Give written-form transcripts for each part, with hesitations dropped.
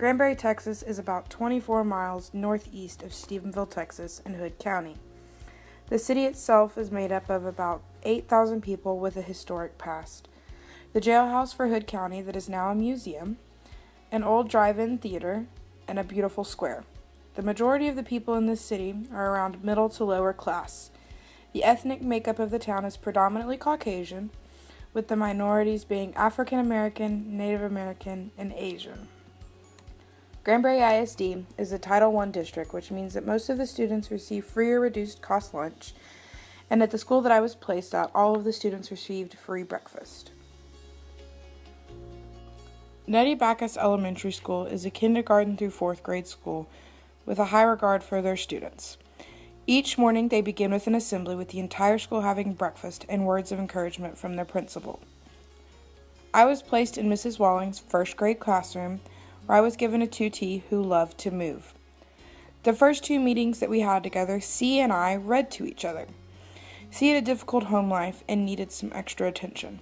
Granbury, Texas is about 24 miles northeast of Stephenville, Texas, in Hood County. The city itself is made up of about 8,000 people with a historic past. The jailhouse for Hood County that is now a museum, an old drive-in theater, and a beautiful square. The majority of the people in this city are around middle to lower class. The ethnic makeup of the town is predominantly Caucasian, with the minorities being African American, Native American, and Asian. Granbury ISD is a Title I district, which means that most of the students receive free or reduced cost lunch, and at the school that I was placed at, all of the students received free breakfast. Nettie Backus Elementary School is a kindergarten through 4th grade school with a high regard for their students. Each morning they begin with an assembly with the entire school having breakfast and words of encouragement from their principal. I was placed in Mrs. Walling's 1st grade classroom, where I was given a tutee who loved to move. The first 2 meetings that we had together, C and I read to each other. C had a difficult home life and needed some extra attention.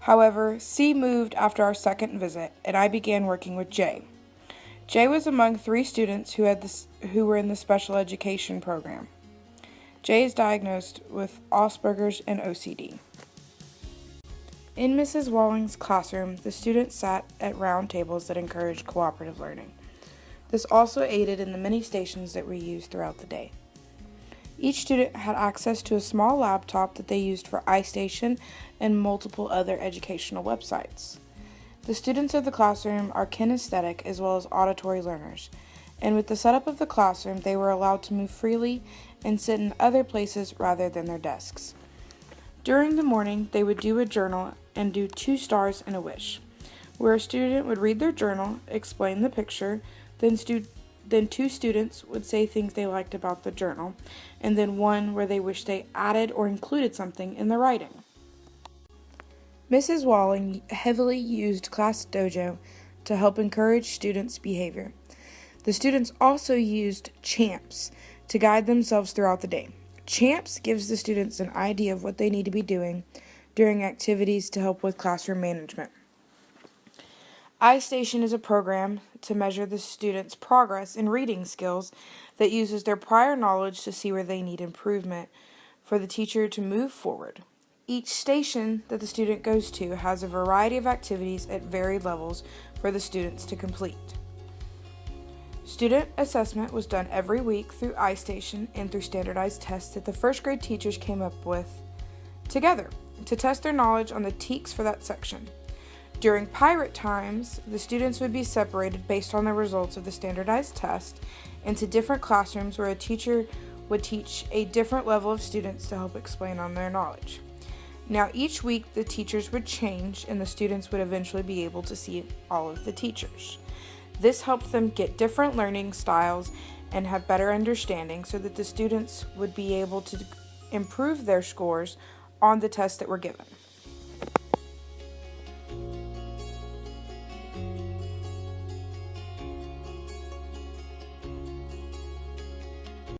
However, C moved after our 2nd visit, and I began working with J. J was among 3 students who were in the special education program. J is diagnosed with Asperger's and OCD. In Mrs. Walling's classroom, the students sat at round tables that encouraged cooperative learning. This also aided in the many stations that were used throughout the day. Each student had access to a small laptop that they used for iStation and multiple other educational websites. The students of the classroom are kinesthetic as well as auditory learners, and with the setup of the classroom, they were allowed to move freely and sit in other places rather than their desks. During the morning, they would do a journal and do 2 stars and a wish, where a student would read their journal, explain the picture, then 2 students would say things they liked about the journal, and then 1 where they wished they added or included something in the writing. Mrs. Walling heavily used Class Dojo to help encourage students' behavior. The students also used CHAMPS to guide themselves throughout the day. CHAMPS gives the students an idea of what they need to be doing during activities to help with classroom management. iStation is a program to measure the students' progress in reading skills that uses their prior knowledge to see where they need improvement for the teacher to move forward. Each station that the student goes to has a variety of activities at varied levels for the students to complete. Student assessment was done every week through iStation and through standardized tests that the 1st grade teachers came up with together to test their knowledge on the TEKS for that section. During pirate times, the students would be separated based on the results of the standardized test into different classrooms where a teacher would teach a different level of students to help explain on their knowledge. Now each week the teachers would change and the students would eventually be able to see all of the teachers. This helped them get different learning styles and have better understanding so that the students would be able to improve their scores on the tests that were given.